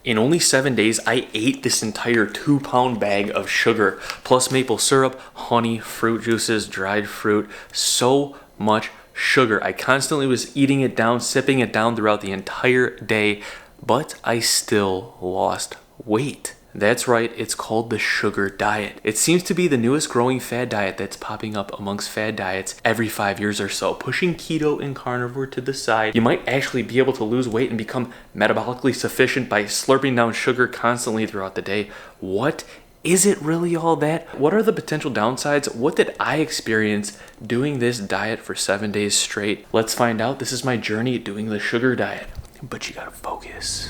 In only 7 days, I ate this entire 2-pound bag of sugar, plus maple syrup, honey, fruit juices, dried fruit, so much sugar. I constantly was eating it down, sipping it down throughout the entire day, but I still lost weight. That's right, it's called the sugar diet. It seems to be the newest growing fad diet that's popping up amongst fad diets every 5 years or so. Pushing keto and carnivore to the side, you might actually be able to lose weight and become metabolically sufficient by slurping down sugar constantly throughout the day. What? Is it really all that? What are the potential downsides? What did I experience doing this diet for 7 days straight? Let's find out. This is my journey doing the sugar diet. But you gotta focus.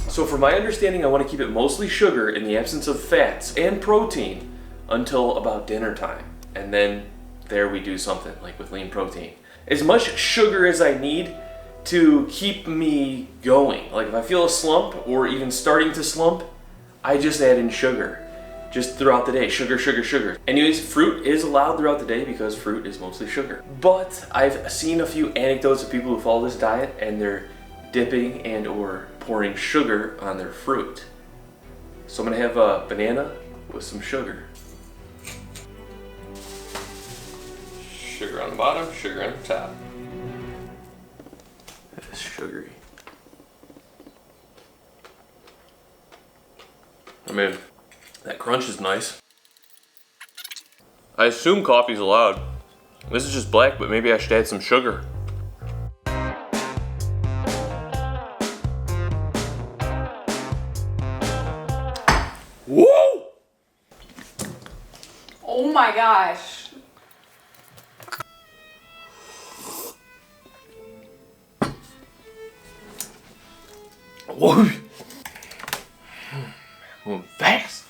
So for my understanding, I want to keep it mostly sugar in the absence of fats and protein until about dinner time. And then there we do something like with lean protein. As much sugar as I need to keep me going. Like if I feel a slump or even starting to slump, I just add in sugar. Just throughout the day, sugar, sugar, sugar. Anyways, fruit is allowed throughout the day because fruit is mostly sugar. But I've seen a few anecdotes of people who follow this diet and they're dipping and or pouring sugar on their fruit. So I'm gonna have a banana with some sugar. Sugar on the bottom, sugar on the top. That's sugary. I mean, that crunch is nice. I assume coffee's allowed. This is just black, but maybe I should add some sugar. Whoa! Oh my gosh. Whoa! Moving fast.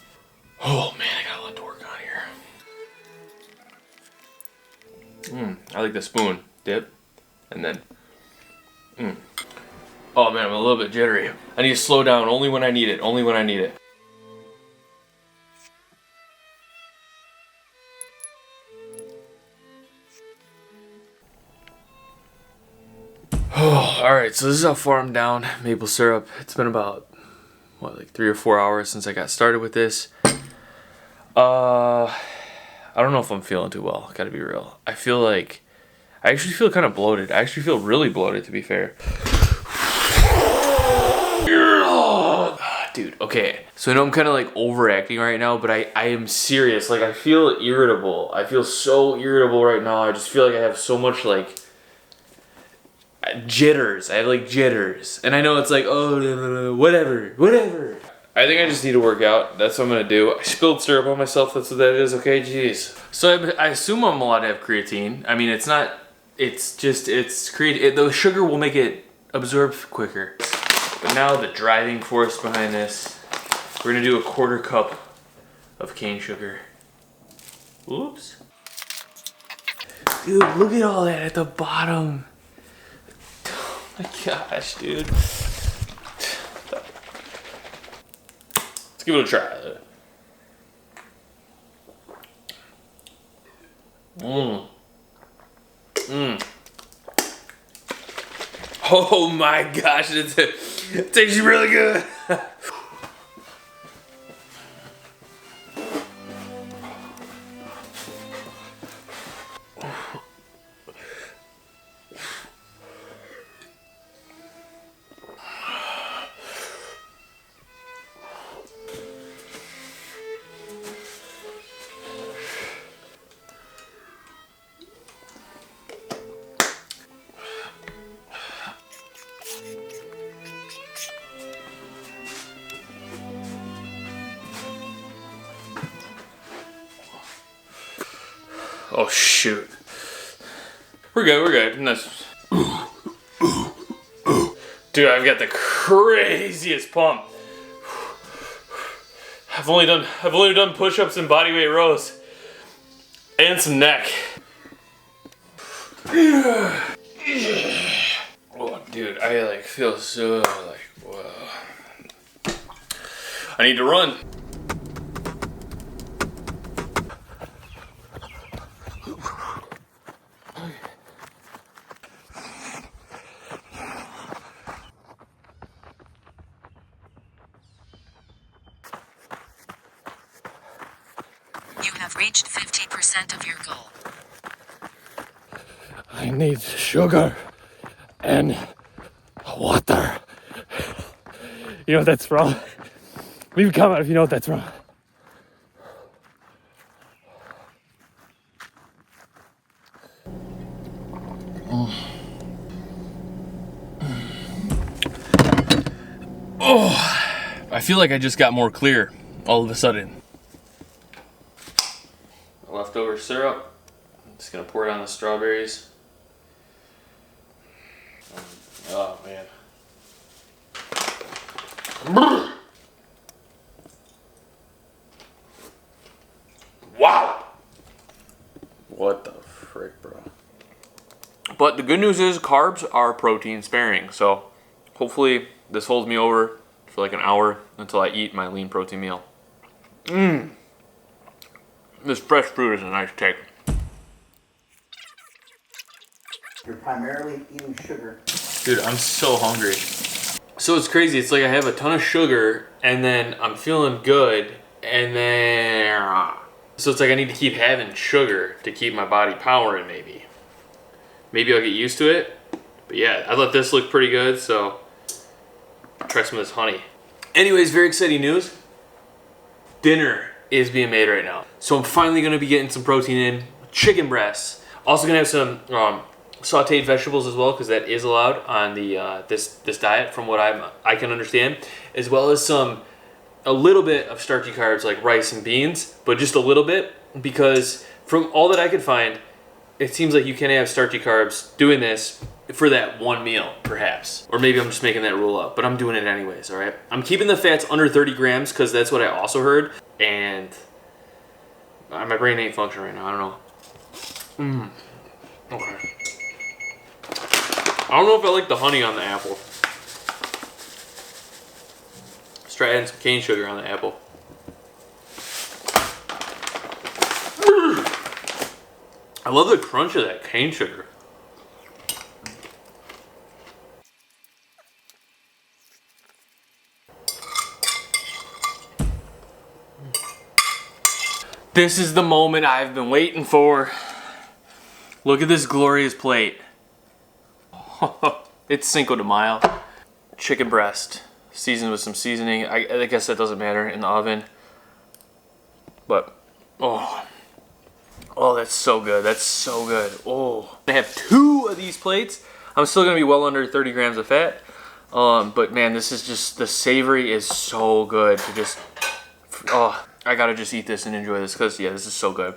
Oh man, I got a lot to work on here. I like the spoon. Dip. And then. Oh man, I'm a little bit jittery. I need to slow down only when I need it. Only when I need it. Oh, alright, so this is how far I'm down. Maple syrup. It's been about, like 3 or 4 hours since I got started with this. I don't know if I'm feeling too well, gotta be real. I actually feel kind of bloated. I actually feel really bloated, to be fair. Dude, okay. So I know I'm kind of like overacting right now, but I am serious. Like I feel irritable. I feel so irritable right now. I just feel like I have so much like jitters. I have like jitters. And I know it's like, oh, whatever. I think I just need to work out. That's what I'm gonna do. I spilled syrup on myself. That's what that is. Okay, jeez. So I assume I'm allowed to have creatine. I mean, it's not. It's creatine. The sugar will make it absorb quicker. But now the driving force behind this, we're gonna do a 1/4 cup of cane sugar. Oops. Dude, look at all that at the bottom. Oh my gosh, dude. Let's give it a try. Oh my gosh, it tastes really good. Oh shoot. We're good. Nice. Dude, I've got the craziest pump. I've only done push-ups and bodyweight rows. And some neck. Oh dude, I like feel so like whoa. I need to run. have reached 50% of your goal. I need sugar and water. You know what that's from? Leave a comment if you know what that's from. Oh, I feel like I just got more clear all of a sudden. Leftover syrup. I'm just gonna pour it on the strawberries. Oh man. Wow. What the frick, bro? But the good news is carbs are protein sparing, so hopefully this holds me over for like an hour until I eat my lean protein meal. This fresh fruit is a nice take. You're primarily eating sugar. Dude, I'm so hungry. So it's crazy. It's like I have a ton of sugar, and then I'm feeling good, and then... So it's like I need to keep having sugar to keep my body powering, maybe. Maybe I'll get used to it. But yeah, I thought this looked pretty good, so I'll try some of this honey. Anyways, very exciting news. Dinner is being made right now. So I'm finally gonna be getting some protein in. Chicken breasts. Also gonna have some sauteed vegetables as well, because that is allowed on the this diet from what I can understand, as well as a little bit of starchy carbs like rice and beans, but just a little bit, because from all that I could find, it seems like you can have starchy carbs doing this for that one meal, perhaps. Or maybe I'm just making that rule up, but I'm doing it anyways, all right? I'm keeping the fats under 30 grams because that's what I also heard, and my brain ain't functioning right now, I don't know. Okay. I don't know if I like the honey on the apple. Let's try adding some cane sugar on the apple. I love the crunch of that cane sugar. This is the moment I've been waiting for. Look at this glorious plate. It's Cinco de Mayo. Chicken breast, seasoned with some seasoning. I guess that doesn't matter in the oven. But, oh, that's so good. That's so good. Oh, I have 2 of these plates. I'm still gonna be well under 30 grams of fat. But man, this is just, the savory is so good to just, oh, I gotta just eat this and enjoy this because, yeah, this is so good.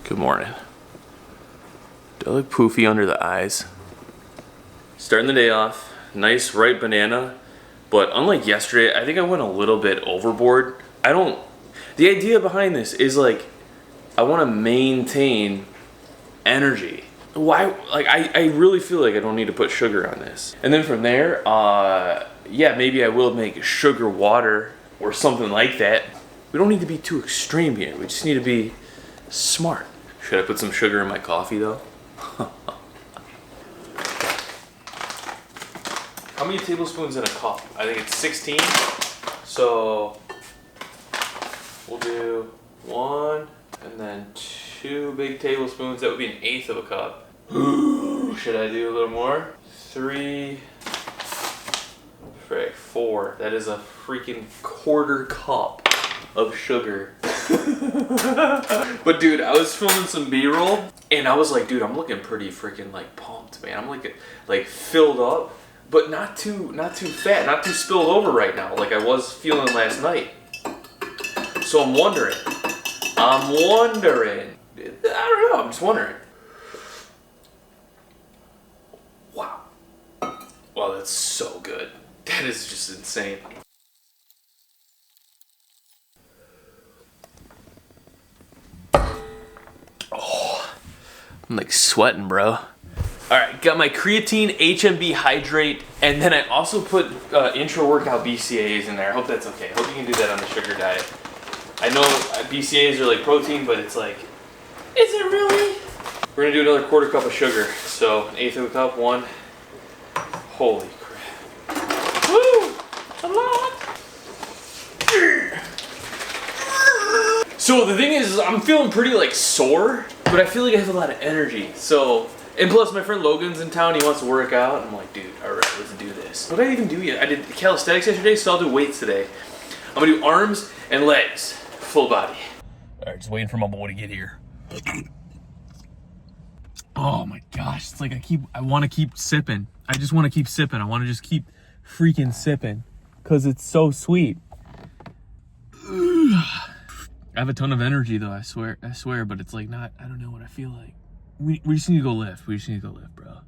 Good morning. Do I look poofy under the eyes? Starting the day off, nice ripe banana, but unlike yesterday, I think I went a little bit overboard. The idea behind this is like, I want to maintain energy. Why? Like, I really feel like I don't need to put sugar on this. And then from there, yeah, maybe I will make sugar water or something like that. We don't need to be too extreme here. We just need to be smart. Should I put some sugar in my coffee though? How many tablespoons in a cup? I think it's 16. So we'll do 1 and then 2 big tablespoons. That would be an 1/8 of a cup. Should I do a little more? 3, 4. That is a freaking 1/4 cup of sugar. But dude, I was filming some B-roll and I was like, dude, I'm looking pretty freaking like pumped, man. I'm like filled up, but not too fat, not too spilled over right now like I was feeling last night. So I'm wondering. I don't know, I'm just wondering. Wow. Wow, that's so good. That is just insane. Oh, I'm like sweating, bro. Alright, got my creatine, HMB hydrate, and then I also put intra-workout BCAAs in there. I hope that's okay. I hope you can do that on the sugar diet. I know BCAAs are like protein, but it's like, is it really? We're gonna do another quarter cup of sugar. So, an eighth of a cup, one. Holy crap. Woo! A lot! So the thing is, I'm feeling pretty like sore, but I feel like I have a lot of energy. So, and plus my friend Logan's in town, he wants to work out. I'm like, dude, all right, let's do this. What did I even do yet? I did calisthenics yesterday, so I'll do weights today. I'm gonna do arms and legs, full body. All right, just waiting for my boy to get here. Oh my gosh, it's like I want to keep sipping. I just want to keep sipping. I want to just keep freaking sipping because it's so sweet. I have a ton of energy though, I swear, but it's like not, I don't know what I feel like. We just need to go lift. We just need to go lift, bro.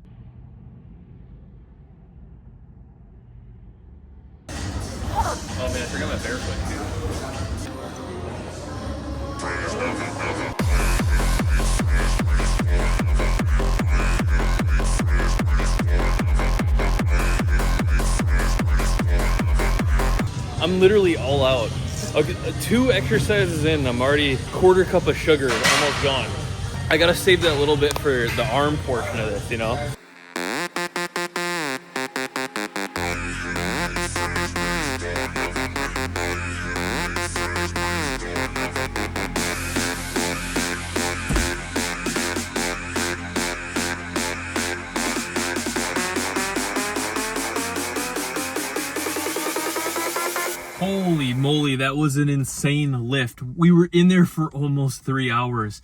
Oh man, I forgot my barefoot too. I'm literally all out. Okay, 2 exercises in, I'm already quarter cup of sugar, almost gone. I gotta save that little bit for the arm portion of this, you know? Holy moly, that was an insane lift. We were in there for almost 3 hours.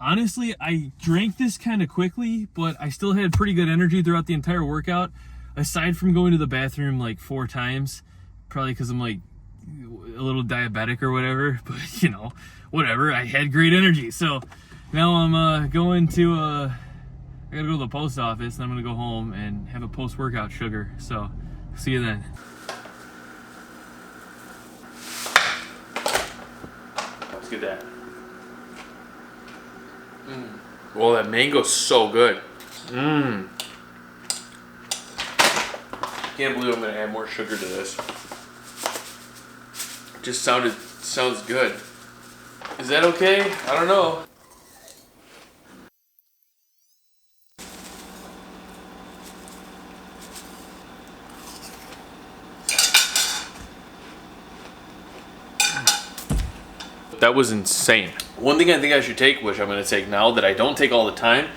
Honestly, I drank this kind of quickly, but I still had pretty good energy throughout the entire workout. Aside from going to the bathroom like 4 times, probably because I'm like a little diabetic or whatever, but you know, whatever, I had great energy. So now I'm going to, I gotta go to the post office and I'm gonna go home and have a post-workout sugar. So see you then. Let's get that. Well, that mango's so good. Can't believe I'm gonna add more sugar to this. It just sounds good. Is that okay? I don't know. That was insane. One thing I think I should take, which I'm gonna take now that I don't take all the time,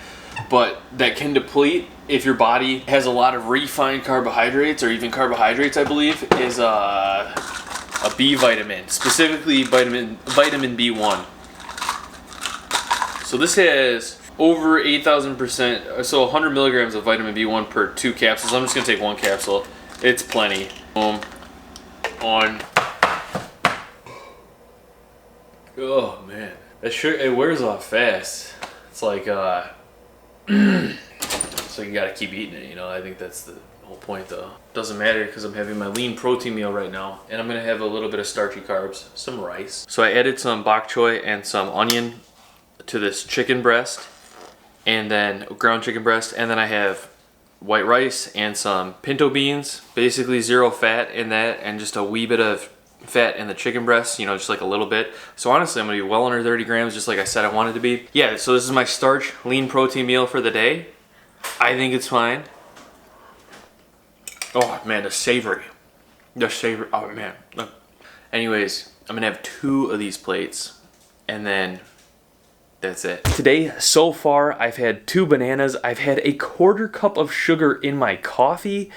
but that can deplete if your body has a lot of refined carbohydrates or even carbohydrates, I believe, is a B vitamin, specifically vitamin B1. So this has over 8,000%, so 100 milligrams of vitamin B1 per 2 capsules. I'm just gonna take 1 capsule. It's plenty. Boom. On. Oh man, that sure it wears off fast. It's like so you gotta keep eating it, you know. I think that's the whole point though. Doesn't matter because I'm having my lean protein meal right now, and I'm gonna have a little bit of starchy carbs, some rice. So I added some bok choy and some onion to this chicken breast, and then ground chicken breast, and then I have white rice and some pinto beans, basically 0 fat in that, and just a wee bit of fat in the chicken breast, you know, just like a little bit. So honestly, I'm gonna be well under 30 grams, just like I said I wanted to be. Yeah, so this is my starch lean protein meal for the day. I think it's fine. Oh man, the savory, oh man. Anyways, I'm gonna have 2 of these plates, and then that's it. Today, so far, I've had 2 bananas. I've had a quarter cup of sugar in my coffee.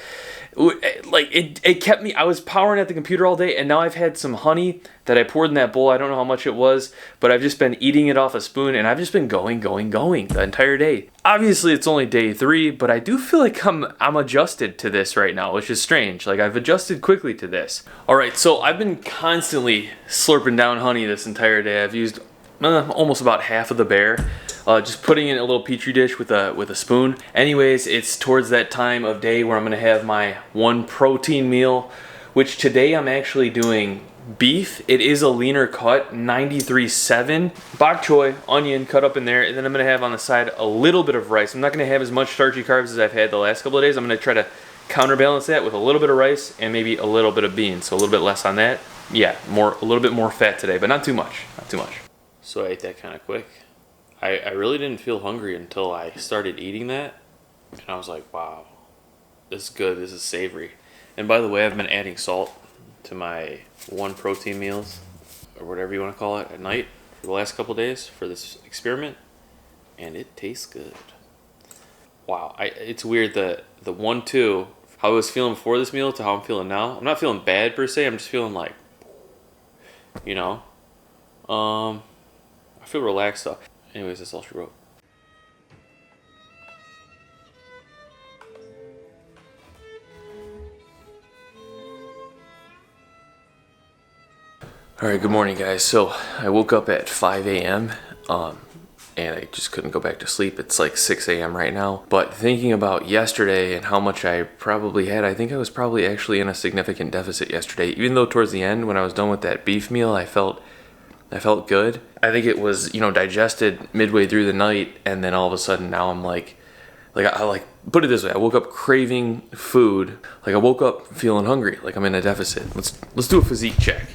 Like it kept me, I was powering at the computer all day, and now I've had some honey that I poured in that bowl. I don't know how much it was, but I've just been eating it off a spoon, and I've just been going the entire day. Obviously it's only day 3, but I do feel like I'm adjusted to this right now, which is strange. Like I've adjusted quickly to this. All right, so I've been constantly slurping down honey this entire day. I've used almost about half of the bear. Just putting it in a little petri dish with a spoon. Anyways, it's towards that time of day where I'm gonna have my 1 protein meal, which today I'm actually doing beef. It is a leaner cut, 93.7. Bok choy, onion cut up in there, and then I'm gonna have on the side a little bit of rice. I'm not gonna have as much starchy carbs as I've had the last couple of days. I'm gonna try to counterbalance that with a little bit of rice and maybe a little bit of beans, so a little bit less on that. Yeah, a little bit more fat today, but not too much, not too much. So I ate that kind of quick. I really didn't feel hungry until I started eating that. And I was like, wow, this is good. This is savory. And by the way, I've been adding salt to my one protein meals, or whatever you want to call it, at night for the last couple days for this experiment. And it tastes good. Wow, it's weird that the 1-2, how I was feeling before this meal to how I'm feeling now. I'm not feeling bad per se. I'm just feeling like, you know, I feel relaxed though. Anyways, that's all she wrote. All right, good morning, guys. So I woke up at 5 a.m. And I just couldn't go back to sleep. It's like 6 a.m. right now. But thinking about yesterday and how much I probably had, I think I was probably actually in a significant deficit yesterday. Even though towards the end, when I was done with that beef meal, I felt good. I think it was, digested midway through the night, and then all of a sudden now I'm like I put it this way, I woke up craving food. Like I woke up feeling hungry, like I'm in a deficit. Let's do a physique check.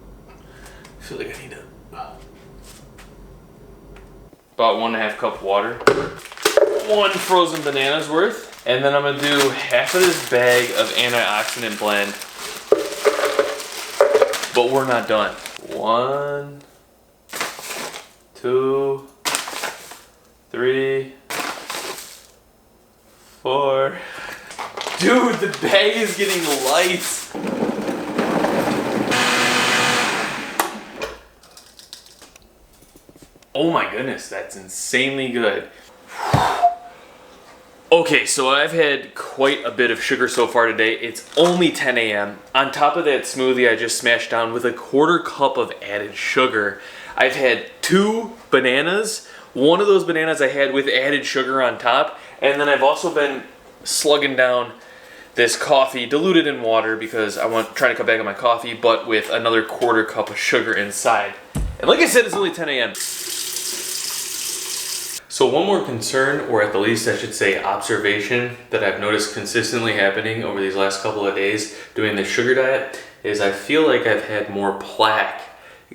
I feel like I need about 1.5 cup water, 1 frozen banana's worth, and then I'm gonna do half of this bag of antioxidant blend. But we're not done. 1, 2, 3, 4. Dude, the bag is getting light. Oh my goodness, that's insanely good. Okay, so I've had quite a bit of sugar so far today. It's only 10 a.m. On top of that smoothie I just smashed down with a 1/4 cup of added sugar. I've had 2 bananas. One of those bananas I had with added sugar on top. And then I've also been slugging down this coffee, diluted in water because I trying to cut back on my coffee, but with another 1/4 cup of sugar inside. And like I said, it's only 10 a.m. So one more concern, or at the least I should say observation, that I've noticed consistently happening over these last couple of days doing the sugar diet is I feel like I've had more plaque,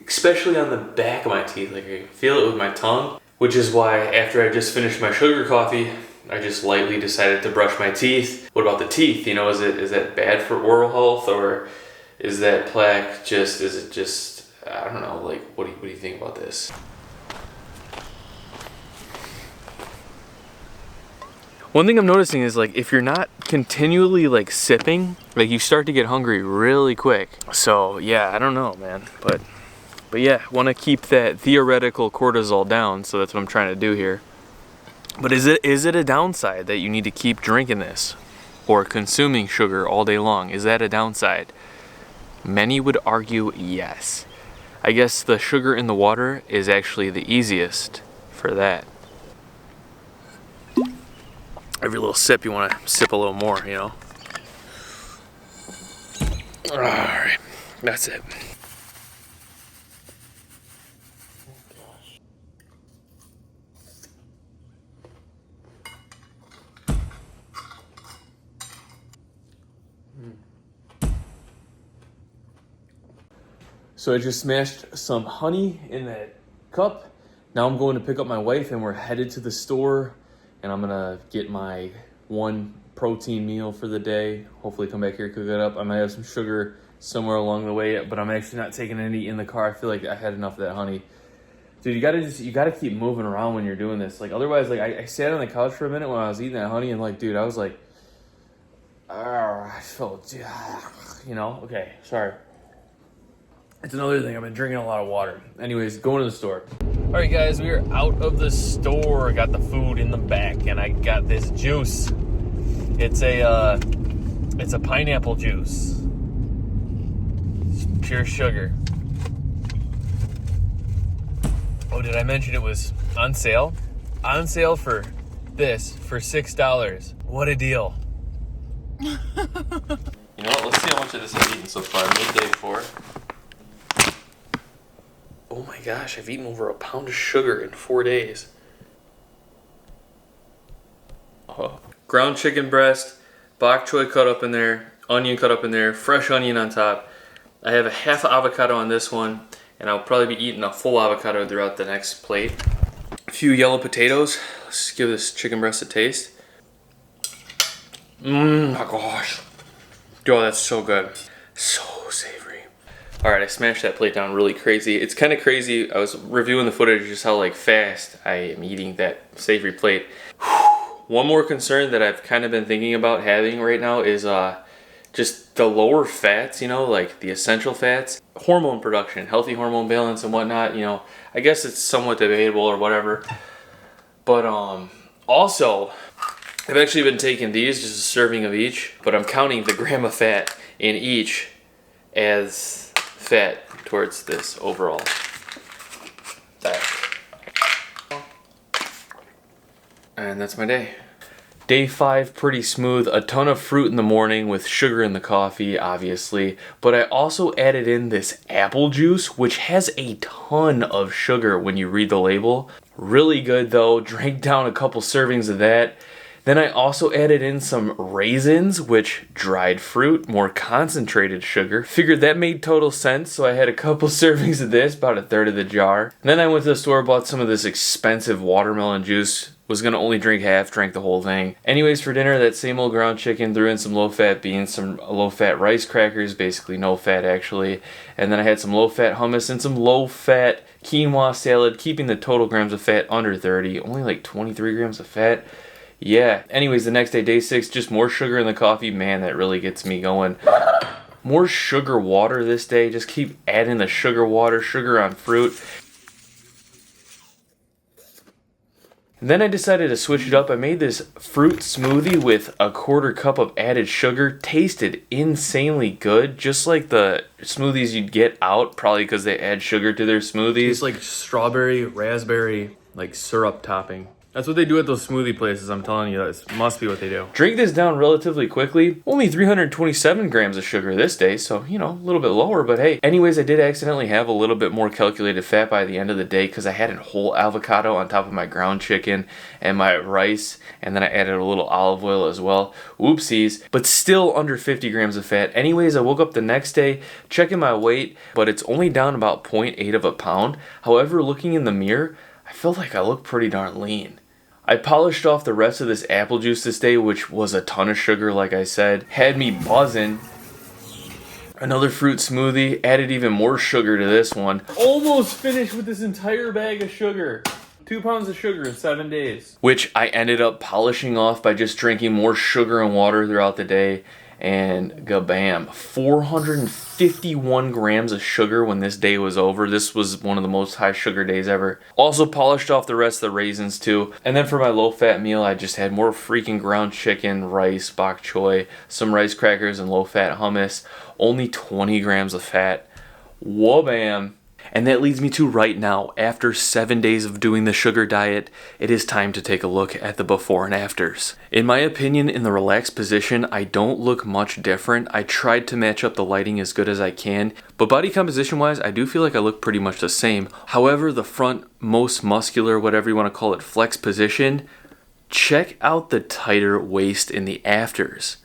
especially on the back of my teeth. Like I can feel it with my tongue, which is why after I just finished my sugar coffee, I just lightly decided to brush my teeth. What about the teeth? Is that bad for oral health, or is that plaque just, I don't know, like what do you think about this? One thing I'm noticing is like if you're not continually like sipping, like you start to get hungry really quick. So yeah, I don't know, man. But yeah, want to keep that theoretical cortisol down, so that's what I'm trying to do here. But is it a downside that you need to keep drinking this or consuming sugar all day long? Is that a downside? Many would argue yes. I guess the sugar in the water is actually the easiest for that. Every little sip, you want to sip a little more, All right, that's it. So I just smashed some honey in that cup. Now I'm going to pick up my wife, and we're headed to the store. And I'm gonna get my 1 protein meal for the day. Hopefully come back here, cook it up. I might have some sugar somewhere along the way, but I'm actually not taking any in the car. I feel like I had enough of that honey. Dude, you gotta keep moving around when you're doing this. Like otherwise, like I sat on the couch for a minute when I was eating that honey, and like, dude, I was like, I felt, okay, sorry. It's another thing, I've been drinking a lot of water. Anyways, going to the store. All right, guys, we are out of the store. I got the food in the back, and I got this juice. It's a pineapple juice. It's pure sugar. Oh, did I mention it was on sale? On sale for this for $6. What a deal. You know what? Let's see how much of this I've eaten so far. Midday 4. Oh my gosh, I've eaten over 1 pound of sugar in 4 days. Oh. Ground chicken breast, bok choy cut up in there, onion cut up in there, fresh onion on top. I have a half avocado on this one, and I'll probably be eating a full avocado throughout the next plate. A few yellow potatoes. Let's give this chicken breast a taste. My gosh. Oh, that's so good. So savory. All right, I smashed that plate down really crazy. It's kind of crazy. I was reviewing the footage just how like fast I am eating that savory plate. One more concern that I've kind of been thinking about having right now is just the lower fats, you know, like the essential fats. Hormone production, healthy hormone balance and whatnot, you know. I guess it's somewhat debatable or whatever. But also, I've actually been taking these, just a serving of each, but I'm counting the gram of fat in each as fat towards this overall diet. And that's my day. Day 5, pretty smooth. A ton of fruit in the morning with sugar in the coffee, obviously. But I also added in this apple juice, which has a ton of sugar when you read the label. Really good though. Drank down a couple servings of that. Then I also added in some raisins, which dried fruit, more concentrated sugar. Figured that made total sense, so I had a couple servings of this, about a third of the jar. And then I went to the store, bought some of this expensive watermelon juice. Was gonna only drink half, drank the whole thing. Anyways, for dinner, that same old ground chicken, threw in some low-fat beans, some low-fat rice crackers, basically no fat actually. And then I had some low-fat hummus and some low-fat quinoa salad, keeping the total grams of fat under 30, only like 23 grams of fat. Yeah, anyways, the next day, day 6, just more sugar in the coffee. Man, that really gets me going. More sugar water this day, just keep adding the sugar water, sugar on fruit. And then I decided to switch it up. I made this fruit smoothie with a 1/4 cup of added sugar. Tasted insanely good, just like the smoothies you'd get out, probably because they add sugar to their smoothies. It's like strawberry, raspberry, like syrup topping. That's what they do at those smoothie places, I'm telling you. That must be what they do. Drink this down relatively quickly. Only 327 grams of sugar this day, so, you know, a little bit lower, but hey. Anyways, I did accidentally have a little bit more calculated fat by the end of the day because I had a whole avocado on top of my ground chicken and my rice, and then I added a little olive oil as well. Oopsies, but still under 50 grams of fat. Anyways, I woke up the next day, checking my weight, but it's only down about 0.8 of a pound. However, looking in the mirror, I feel like I look pretty darn lean. I polished off the rest of this apple juice this day, which was a ton of sugar, like I said. Had me buzzing. Another fruit smoothie, added even more sugar to this one. Almost finished with this entire bag of sugar. 2 pounds of sugar in 7 days. Which I ended up polishing off by just drinking more sugar and water throughout the day. And gabam, 451 grams of sugar when this day was over. This was one of the most high sugar days ever. Also polished off the rest of the raisins too. And then for my low fat meal, I just had more freaking ground chicken, rice, bok choy, some rice crackers, and low fat hummus. Only 20 grams of fat. Whoa-bam. And that leads me to right now, after 7 days of doing the sugar diet, it is time to take a look at the before and afters. In my opinion, in the relaxed position, I don't look much different. I tried to match up the lighting as good as I can, but body composition wise, I do feel like I look pretty much the same. However, the front, most muscular, whatever you want to call it, flex position, check out the tighter waist in the afters.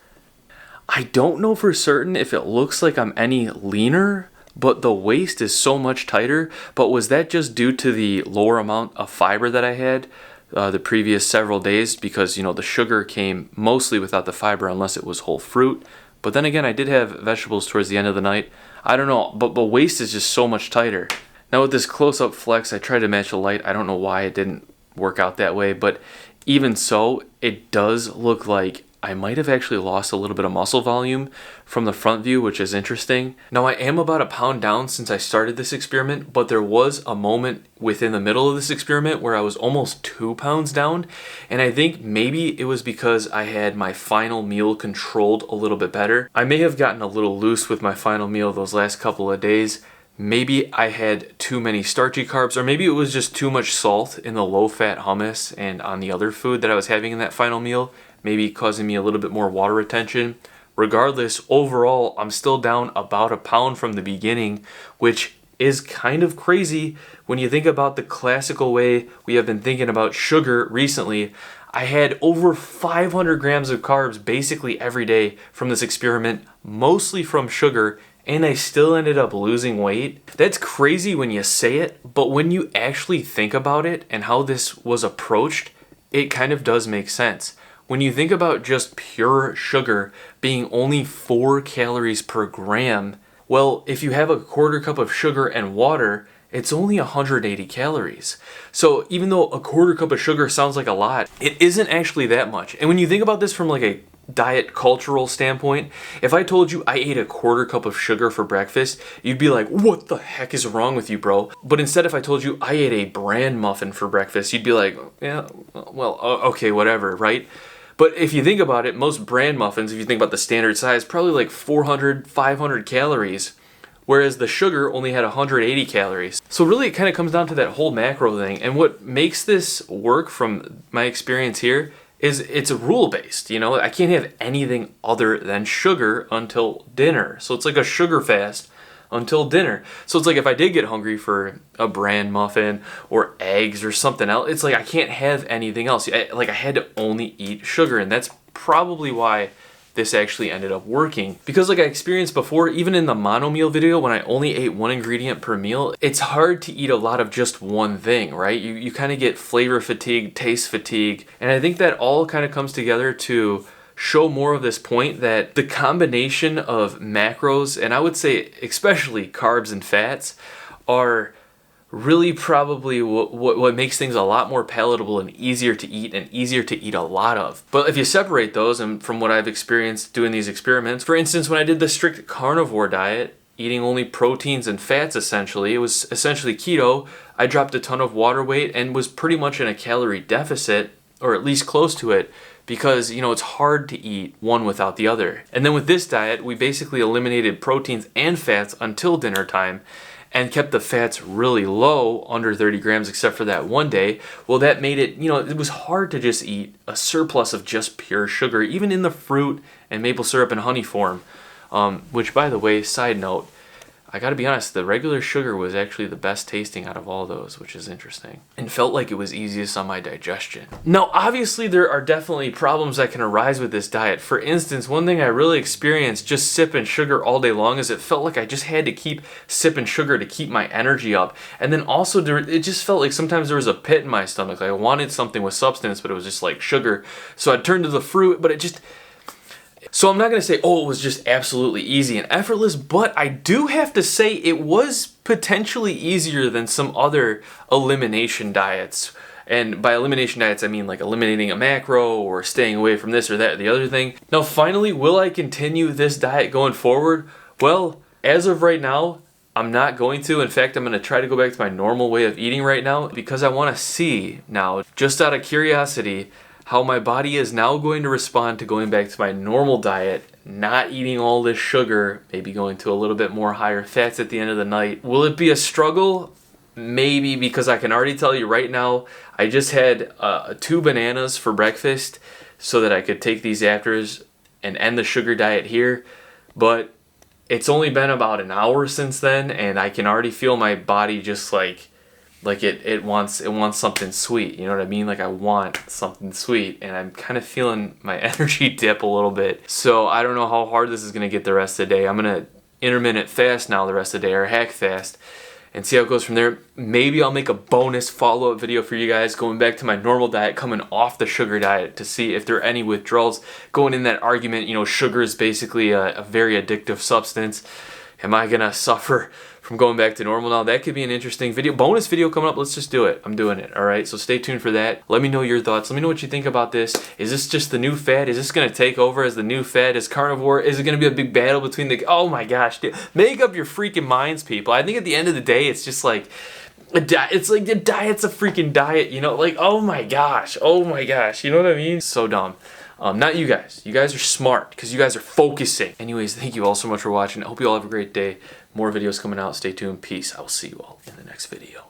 I don't know for certain if it looks like I'm any leaner, but the waist is so much tighter. But was that just due to the lower amount of fiber that I had the previous several days? Because, you know, the sugar came mostly without the fiber unless it was whole fruit. But then again, I did have vegetables towards the end of the night. I don't know, but the waist is just so much tighter. Now with this close-up flex, I tried to match the light. I don't know why it didn't work out that way, but even so, it does look like I might have actually lost a little bit of muscle volume from the front view, which is interesting. Now I am about a pound down since I started this experiment, but there was a moment within the middle of this experiment where I was almost 2 pounds down, and I think maybe it was because I had my final meal controlled a little bit better. I may have gotten a little loose with my final meal those last couple of days. Maybe I had too many starchy carbs, or maybe it was just too much salt in the low-fat hummus and on the other food that I was having in that final meal, maybe causing me a little bit more water retention. Regardless, overall, I'm still down about a pound from the beginning, which is kind of crazy when you think about the classical way we have been thinking about sugar recently. I had over 500 grams of carbs basically every day from this experiment, mostly from sugar, and I still ended up losing weight. That's crazy when you say it, but when you actually think about it and how this was approached, it kind of does make sense. When you think about just pure sugar being only 4 calories per gram, well, if you have a quarter cup of sugar and water, it's only 180 calories. So even though a quarter cup of sugar sounds like a lot, it isn't actually that much. And when you think about this from like a diet cultural standpoint, if I told you I ate a quarter cup of sugar for breakfast, you'd be like, what the heck is wrong with you, bro? But instead, if I told you I ate a bran muffin for breakfast, you'd be like, yeah, well, okay, whatever, right? But if you think about it, most bran muffins, if you think about the standard size, probably like 400, 500 calories, whereas the sugar only had 180 calories. So really it kind of comes down to that whole macro thing. And what makes this work from my experience here is it's rule-based. You know, I can't have anything other than sugar until dinner. So it's like a sugar fast until dinner. So it's like if I did get hungry for a bran muffin or eggs or something else, it's like I can't have anything else. I had to only eat sugar, and that's probably why this actually ended up working. Because like I experienced before, even in the mono meal video, when I only ate 1 ingredient per meal, it's hard to eat a lot of just one thing, right? You kind of get flavor fatigue, taste fatigue, and I think that all kind of comes together to show more of this point that the combination of macros, and I would say especially carbs and fats, are really probably what makes things a lot more palatable and easier to eat a lot of. But if you separate those, and from what I've experienced doing these experiments, for instance, when I did the strict carnivore diet, eating only proteins and fats essentially, it was essentially keto, I dropped a ton of water weight and was pretty much in a calorie deficit, or at least close to it, because, you know, it's hard to eat one without the other. And then with this diet, we basically eliminated proteins and fats until dinner time and kept the fats really low, under 30 grams, except for that one day. Well, that made it, you know, it was hard to just eat a surplus of just pure sugar, even in the fruit and maple syrup and honey form. Which, by the way, side note, I gotta be honest, the regular sugar was actually the best tasting out of all those, which is interesting, and felt like it was easiest on my digestion. Now, obviously, there are definitely problems that can arise with this diet. For instance, one thing I really experienced just sipping sugar all day long is it felt like I just had to keep sipping sugar to keep my energy up. And then also, it just felt like sometimes there was a pit in my stomach. Like I wanted something with substance, but it was just like sugar. So I'd turn to the fruit, but it just... So I'm not going to say, oh, it was just absolutely easy and effortless, but I do have to say it was potentially easier than some other elimination diets. And by elimination diets, I mean like eliminating a macro or staying away from this or that or the other thing. Now, finally, will I continue this diet going forward? Well, as of right now, I'm not going to. In fact, I'm going to try to go back to my normal way of eating right now because I want to see now, just out of curiosity, how my body is now going to respond to going back to my normal diet, not eating all this sugar, maybe going to a little bit more higher fats at the end of the night. Will it be a struggle? Maybe, because I can already tell you right now, I just had 2 bananas for breakfast so that I could take these afters and end the sugar diet here. But it's only been about an hour since then, and I can already feel my body just like it wants something sweet, you know what I mean? Like I want something sweet, and I'm kind of feeling my energy dip a little bit. So I don't know how hard this is going to get the rest of the day. I'm going to intermittent fast now the rest of the day, or hack fast, and see how it goes from there. Maybe I'll make a bonus follow-up video for you guys going back to my normal diet, coming off the sugar diet, to see if there are any withdrawals. Going in that argument, you know, sugar is basically a very addictive substance. Am I going to suffer from going back to normal now? That could be an interesting video. Bonus video coming up. Let's just do it. I'm doing it. All right. So stay tuned for that. Let me know your thoughts. Let me know what you think about this. Is this just the new fad? Is this going to take over as the new fad? Is carnivore? Is it going to be a big battle between the... Oh my gosh, dude. Make up your freaking minds, people. I think at the end of the day, it's just like... It's like the diet's a freaking diet, you know? Like, oh my gosh. Oh my gosh. You know what I mean? So dumb. Not you guys. You guys are smart because you guys are focusing. Anyways, thank you all so much for watching. I hope you all have a great day. More videos coming out. Stay tuned. Peace. I will see you all in the next video.